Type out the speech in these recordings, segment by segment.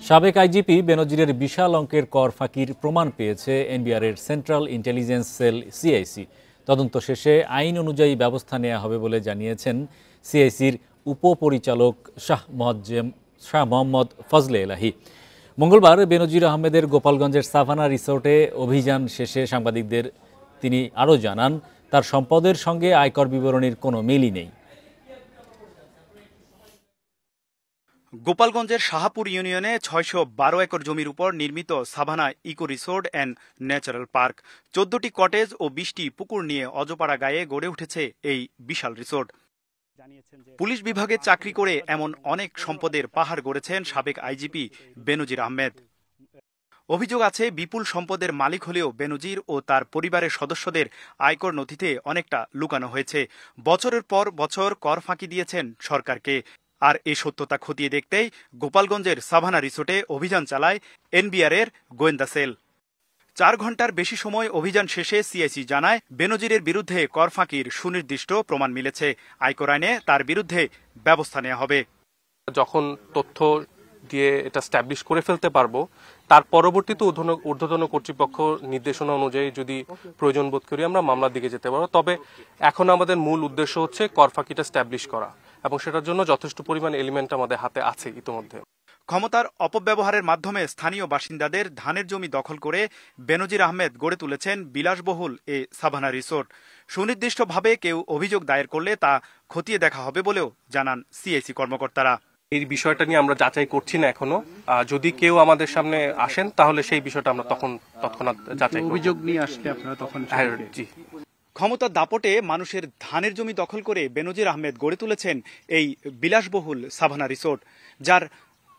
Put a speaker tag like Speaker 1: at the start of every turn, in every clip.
Speaker 1: সাবেক আইজিপি বেনজিরের বিশাল অঙ্কের কর ফাঁকির প্রমাণ পেয়েছে এনবিআরের সেন্ট্রাল ইন্টেলিজেন্স সেল সিআইসি। তদন্ত শেষে আইন অনুযায়ী ব্যবস্থা নেওয়া হবে বলে জানিয়েছেন সিআইসির উপপরিচালক শাহ মোহাম্মদ ফজলে এলাহি। মঙ্গলবার বেনজির আহমেদের গোপালগঞ্জের সাভানা রিসোর্টে অভিযান শেষে সাংবাদিকদের তিনি আরও জানান, তার সম্পদের সঙ্গে আয়কর বিবরণীর কোনো মিলই নেই।
Speaker 2: গোপালগঞ্জের শাহপুর ইউনিয়নে ৬১২ একর জমির উপর নির্মিত Savanna eco resort and natural park, ১৪টি কটেজ ও ২০টি পুকুর নিয়ে অজপাড়া গায়ে গড়ে উঠেছে এই বিশাল রিসোর্ট। পুলিশ বিভাগে চাকরি করে এমন অনেক সম্পদের পাহাড় গড়েছেন সাবেক আইজিপি বেনজির আহমেদ। অভিযোগ আছে, বিপুল সম্পদের মালিক হলেও বেনজির ও তার পরিবারের সদস্যদের আয়কর নথিতে অনেকটা লুকানো হয়েছে। বছরের পর বছর কর ফাঁকি দিয়েছেন সরকারকে। আর এই সত্যতা খতিয়ে দেখতেই গোপালগঞ্জের সাভানা রিসোর্টে অভিযান চালায় এনবিআরের গোয়েন্দা সেল। ৪ ঘন্টার বেশি সময় অভিযান শেষে সিআইসি জানায়, বেনজিরের বিরুদ্ধে কর ফাঁকির সুনির্দিষ্ট প্রমাণ মিলেছে। আয়কর আইনে তার বিরুদ্ধে ব্যবস্থা নেওয়া হবে।
Speaker 3: যখন তথ্য দিয়ে এটা স্ট্যাবলিশ করে ফেলতে পারবো, তার পরবর্তীতে ঊর্ধ্বতন কর্তৃপক্ষ নির্দেশনা অনুযায়ী যদি প্রয়োজন বোধ করি আমরা মামলার দিকে যেতে পারবো। তবে এখন আমাদের মূল উদ্দেশ্য হচ্ছে কর ফাঁকিটা স্ট্যাবলিশ করা, এবং সেটার জন্য যথেষ্ট পরিমাণ এলিমেন্ট আমাদের হাতে আছে ইতিমধ্যে।
Speaker 2: ক্ষমতার অপব্যবহারের মাধ্যমে স্থানীয় বাসিন্দাদের ধানের জমি দখল করে বেনজির আহমেদ গড়ে তুলেছেন বিলাসবহুল এ সাভানা রিসোর্ট। সুনির্দিষ্টভাবে কেউ অভিযোগ দায়ের করলে তা খতিয়ে দেখা হবে বলেও জানান সিআইসি কর্মকর্তারা।
Speaker 3: এই বিষয়টা নিয়ে আমরা যাচাই করছি না এখনো। যদি কেউ আমাদের সামনে আসেন তাহলে সেই বিষয়টা আমরা তৎক্ষণাৎ যাচাই করব।
Speaker 4: অভিযোগ নিয়ে আসলে আপনারা তখন
Speaker 2: জি। ক্ষমতার দাপটে মানুষের ধানের জমি দখল করে বেনজির আহমেদ গড়ে তুলেছেন এই বিলাসবহুল সাভানা রিসোর্ট, যার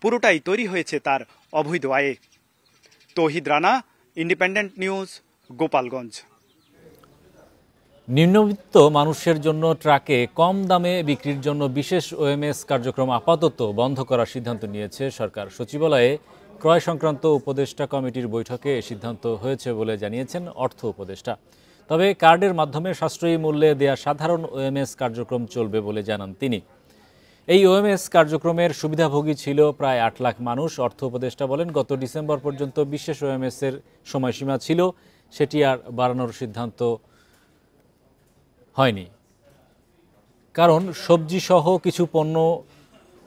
Speaker 2: পুরোটাই তৈরি হয়েছে তার অবৈধ আয়ে। তৌহিদ রানা, ইন্ডিপেন্ডেন্ট নিউজ, গোপালগঞ্জ।
Speaker 1: নিম্নবিত্ত মানুষের জন্য ট্রাকে কম দামে বিক্রির জন্য বিশেষ ওএমএস কার্যক্রম আপাতত বন্ধ করার সিদ্ধান্ত নিয়েছে সরকার। সচিবালয়ে ক্রয় সংক্রান্ত উপদেষ্টা কমিটির বৈঠকে এ সিদ্ধান্ত হয়েছে বলে জানিয়েছেন অর্থ উপদেষ্টা। তবে কার্ডের মাধ্যমে সাশ্রয়ী মূল্যে দেয়া সাধারণ ওএমএস কার্যক্রম চলবে বলে জানান তিনি। এই ওএমএস কার্যক্রমের সুবিধাভোগী ছিল প্রায় ৮ লাখ মানুষ। অর্থ উপদেষ্টা বলেন, গত ডিসেম্বর পর্যন্ত বিশেষ ওএমএসের সময়সীমা ছিল, সেটি আর বাড়ানোর সিদ্ধান্ত হয়নি। কারণ সবজি সহ কিছু পণ্য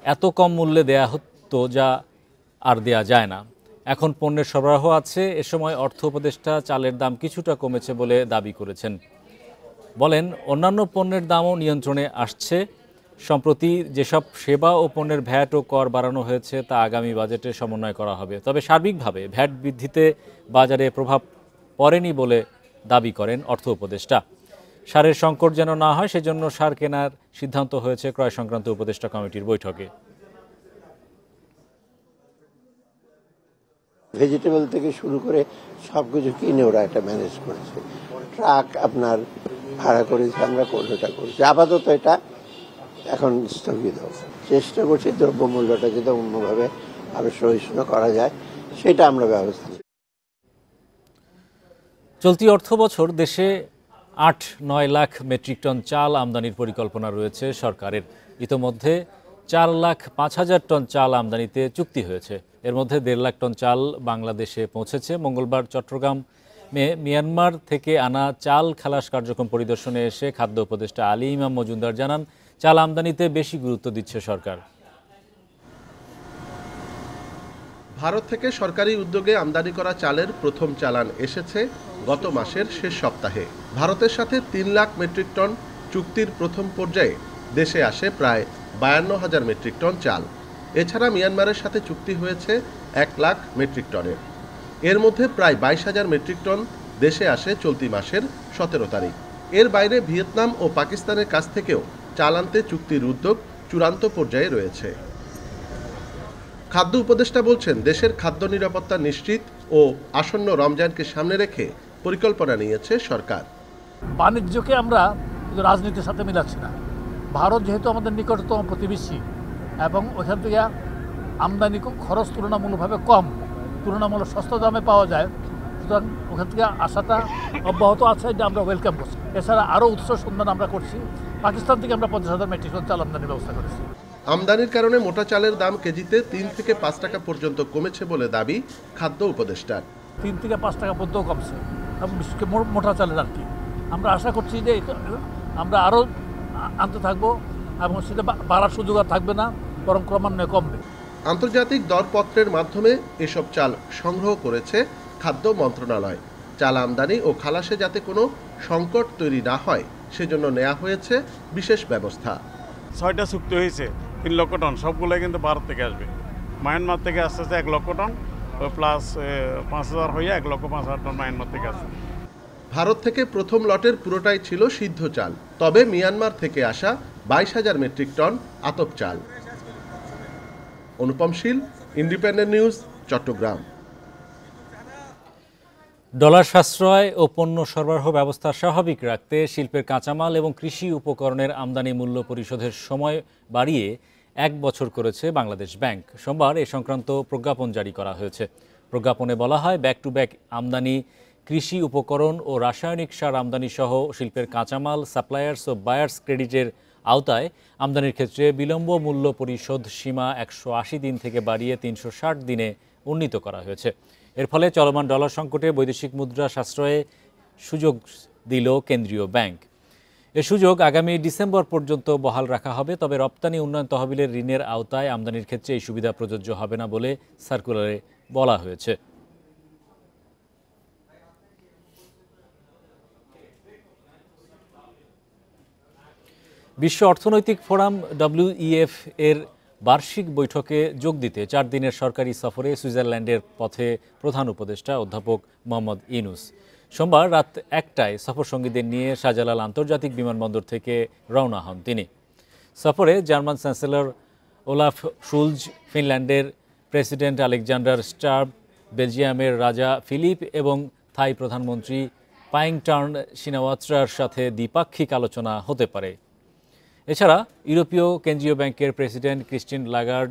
Speaker 1: এত কম মূল্যে দেয়া হতো যা আর দেয়া যায় না। এখন পণ্যের সরবরাহ আছে। এ সময় অর্থ উপদেষ্টা চালের দাম কিছুটা কমেছে বলে দাবি করেছেন। বলেন, অন্যান্য পণ্যের দামও নিয়ন্ত্রণে আসছে। সম্প্রতি যেসব সেবা ও পণ্যের ভ্যাট ও কর বাড়ানো হয়েছে তা আগামী বাজেটে সমন্বয় করা হবে। তবে সার্বিকভাবে ভ্যাট বৃদ্ধিতে বাজারে প্রভাব পড়েনি বলে দাবি করেন অর্থ উপদেষ্টা। সারের সংকট যেন না হয় সেজন্য সার কেনার সিদ্ধান্ত হয়েছে ক্রয় সংক্রান্ত উপদেষ্টা কমিটির বৈঠকে।
Speaker 5: ভেজিটেবল থেকে শুরু করে সবকিছু কিনে ওরা এটা ম্যানেজ করেছে। ট্রাক আপনার ভাড়া করেছে, আমরা কোনোটা করেছি। আপাতত এটা এখন স্থগিত। চেষ্টা করছি দ্রব্যমূল্যটা যাতে অন্যভাবে আরো সহিষ্ণু করা যায় সেটা আমরা ব্যবস্থা নিই।
Speaker 1: চলতি অর্থ বছর দেশে ৮-৯ লাখ মেট্রিক টন চাল আমদানির পরিকল্পনা রয়েছে সরকারের। ইতোমধ্যে 4,05,000 টন চাল আমদানিতে চুক্তি হয়েছে। এর মধ্যে 1.5 লাখ টন চাল বাংলাদেশে পৌঁছেছে। মঙ্গলবার চট্টগ্রামে মিয়ানমার থেকে আনা চাল খালাস কার্যক্রম পরিদর্শনে এসে খাদ্য উপদেষ্টা আলী ইমাম মজুমদার জানান, চাল আমদানিতে বেশি গুরুত্ব দিচ্ছে সরকার।
Speaker 6: ভারত থেকে সরকারি উদ্যোগে আমদানি করা চালের প্রথম চালান এসেছে গত মাসের শেষ সপ্তাহে। ভারতের সাথে 3 লাখ মেট্রিক টন চুক্তির প্রথম পর্যায়ে দেশে আসে প্রায় 52,000 মেট্রিক টন চাল। এছাড়া মিয়ানমারের সাথে চুক্তি হয়েছে 1 লাখ মেট্রিক টনের। এর মধ্যে প্রায় 22,000 মেট্রিক টন দেশে আসে চলতি মাসের 17 তারিখ। এর বাইরে ভিয়েতনাম ও পাকিস্তানের কাছ থেকেও চাল আনতে চুক্তির উদ্যোগ চূড়ান্ত পর্যায়ে রয়েছে। খাদ্য উপদেষ্টা বলছেন, দেশের খাদ্য নিরাপত্তা নিশ্চিত ও আসন্ন রমজানকে সামনে রেখে পরিকল্পনা নিয়েছে সরকার।
Speaker 7: বাণিজ্যকে আমরা রাজনীতির সাথে মিলাচ্ছি না। ভারত যেহেতু আমাদের নিকটতম প্রতিবেশী এবং ওইখান থেকে আমদানি খরচ তুলনামূলকভাবে কম, তুলনামূলক সস্তা দামে পাওয়া যায়, সুতরাং ওখান থেকে আসাটা অব্যাহত আছে, এটা আমরা ওয়েলকাম করছি। এছাড়া আরও উৎস সন্ধান আমরা করছি। পাকিস্তান থেকে আমরা 50,000 মেট্রিক টন চাল আমদানির ব্যবস্থা করেছি।
Speaker 6: আমদানির কারণে মোটা চালের দাম কেজিতে 3 থেকে 5 টাকা পর্যন্ত কমেছে বলে দাবি খাদ্য উপদেষ্টার।
Speaker 7: 3 থেকে 5 টাকা পর্যন্ত কমছে, এবং বিশেষ করে মোটা চালের আর কি। আমরা আশা করছি যে আমরা আরও আনতে থাকবো এবং সেটা বাড়ার সুযোগ আর থাকবে না, বরং ক্রমান্বয়ে কমবে।
Speaker 6: আন্তর্জাতিক দরপত্রের মাধ্যমে এসব চাল সংগ্রহ করেছে খাদ্য মন্ত্রণালয়। চাল আমদানি ও খালাসে যাতে কোনো সংকট তৈরি না হয় সেজন্য নেওয়া হয়েছে বিশেষ ব্যবস্থা।
Speaker 4: 6টা চুক্তি হয়েছে 3 লক্ষ টন, সবগুলোই কিন্তু ভারত থেকে আসবে। মায়ানমার থেকে আসতে 1 লক্ষ টন প্লাস 5,000 হয়ে 1,05,000 টন মায়ানমার থেকে আসছে।
Speaker 6: ভারত থেকে প্রথম লটের পুরোটাই ছিল সিদ্ধ চাল, তবে মিয়ানমার থেকে আসা 22,000 মেট্রিক টন আতপ চাল। অনুপম শীল, ইন্ডিপেন্ডেন্ট নিউজ, চট্টগ্রাম।
Speaker 1: ডলার সাশ্রয় ও পণ্য সরবরাহ ব্যবস্থা স্বাভাবিক রাখতে শিল্পের কাঁচামাল এবং কৃষি উপকরণের আমদানি মূল্য পরিশোধের সময় বাড়িয়ে 1 বছর করেছে বাংলাদেশ ব্যাংক। সোমবার এ সংক্রান্ত প্রজ্ঞাপন জারি করা হয়েছে। প্রজ্ঞাপনে বলা হয়, ব্যাক টু ব্যাক আমদানি, কৃষি উপকরণ ও রাসায়নিক সার আমদানি সহ শিল্পের কাঁচামাল সাপ্লায়ার্স ও বায়ার্স ক্রেডিটের আওতায় আমদানির ক্ষেত্রে বিলম্ব মূল্য পরিশোধ সীমা 180 দিন থেকে বাড়িয়ে 360 দিনে উন্নীত করা হয়েছে। এর ফলে চলমান ডলার সংকটে বৈদেশিক মুদ্রা সাশ্রয়ে সুযোগ দিল কেন্দ্রীয় ব্যাংক। এ সুযোগ আগামী ডিসেম্বর পর্যন্ত বহাল রাখা হবে, তবে রপ্তানি উন্নয়ন তহবিলের ঋণের আওতায় আমদানির ক্ষেত্রে এই সুবিধা প্রযোজ্য হবে না বলে সার্কুলারে বলা হয়েছে। বিশ্ব অর্থনৈতিক ফোরাম WEF এর বার্ষিক বৈঠকে যোগ দিতে 4 দিনের সরকারি সফরে সুইজারল্যান্ডের পথে প্রধান উপদেষ্টা অধ্যাপক মোহাম্মদ ইউনূস। সোমবার রাত 1টায় সফরসঙ্গীদের নিয়ে শাহজালাল আন্তর্জাতিক বিমানবন্দর থেকে রওনা হন তিনি। সফরে জার্মান চ্যান্সেলর ওলাফ শুলজ, ফিনল্যান্ডের প্রেসিডেন্ট আলেকজান্ডার স্টার্ব, বেলজিয়ামের রাজা ফিলিপ এবং থাই প্রধানমন্ত্রী পাইংটার্ন সিনাওয়াত্রার সাথে দ্বিপাক্ষিক আলোচনা হতে পারে। এছাড়া ইউরোপীয় কেন্দ্রীয় ব্যাংকের প্রেসিডেন্ট ক্রিস্টিন লাগার্ড,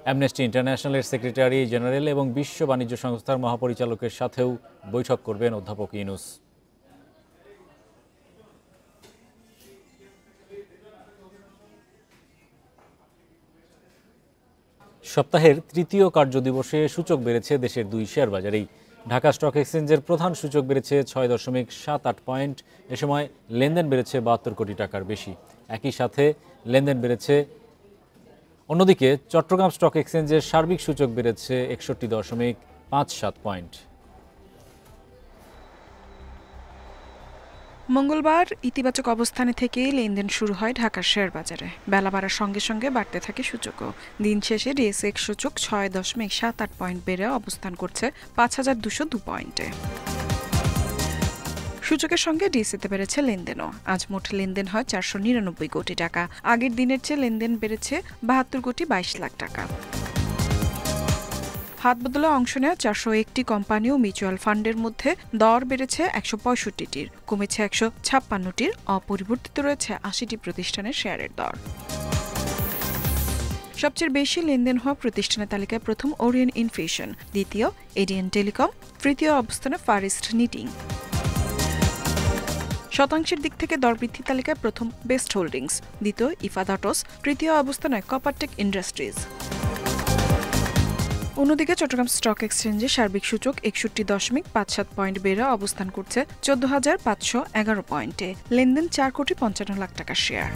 Speaker 1: অ্যামনেস্টি ইন্টারন্যাশনালের সেক্রেটারি জেনারেল এবং বিশ্ব বাণিজ্য সংস্থার মহাপরিচালকের সাথেও বৈঠক করবেন অধ্যাপক ইউনূস। সপ্তাহের তৃতীয় কার্যদিবসে সূচক বেড়েছে দেশের 2 শেয়ার বাজারেই। ঢাকা স্টক এক্সচেঞ্জের প্রধান সূচক বেড়েছে 6.78 পয়েন্ট। এ সময় লেনদেন বেড়েছে 72 কোটি টাকার বেশি। একই সাথে লেনদেন বেড়েছে। অন্যদিকে চট্টগ্রাম স্টক এক্সচেঞ্জের সার্বিক সূচক বেড়েছে 61.57 পয়েন্ট।
Speaker 8: মঙ্গলবার ইতিবাচক অবস্থানে থেকে লেনদেন শুরু হয় ঢাকার শেয়ার বাজারে। বেলা বাড়ার সঙ্গে সঙ্গে বাড়তে থাকে সূচকও। দিন শেষে ডিএসএক্স সূচক 6.78 পয়েন্ট বেড়ে অবস্থান করছে 5,202 পয়েন্টে। সূচকের সঙ্গে ডিএসইতে বেড়েছে লেনদেনও। আজ মোট লেনদেন হয় 499 কোটি টাকা। আগের দিনের চেয়ে লেনদেন বেড়েছে 72 কোটি 22 লাখ টাকা। হাত বদলে অংশ নেওয়া 401টি কোম্পানি ও মিউচুয়াল ফান্ডের মধ্যে দর বেড়েছে 165টির, কমেছে 156টির, অপরিবর্তিত রয়েছে 80টি প্রতিষ্ঠানের শেয়ারের দর। সবচেয়ে বেশি লেনদেন হওয়া প্রতিষ্ঠানের তালিকায় প্রথম ওরিয়েন্ট ইনফিউশন, দ্বিতীয় এডিএন টেলিকম, তৃতীয় অবস্থানে ফার ইস্ট নিটিং। শতাংশের দিক থেকে দরবৃদ্ধি তালিকায় প্রথম বেস্ট হোল্ডিংস, দ্বিতীয় ইফাদাটস, তৃতীয় অবস্থানে কপারটেক ইন্ডাস্ট্রিজ। অন্যদিকে চট্টগ্রাম স্টক এক্সচেঞ্জে সার্বিক সূচক 61.57 পয়েন্ট বেড়ে অবস্থান করছে 14,511 পয়েন্টে। লেনদেন 4 কোটি 55 লাখ টাকার শেয়ার।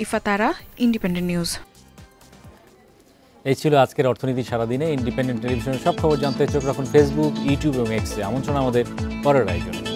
Speaker 8: ইফাতারা, independent news.
Speaker 1: এই ছিল আজকের অর্থনীতি সারাদিনে। ইন্ডিপেন্ডেন্ট টেলিভিশনের সব খবর জানতে চোখ রাখুন ফেসবুক, ইউটিউব এবং এক্সে। আমন্ত্রণ আমাদের পরের আয়োজনে।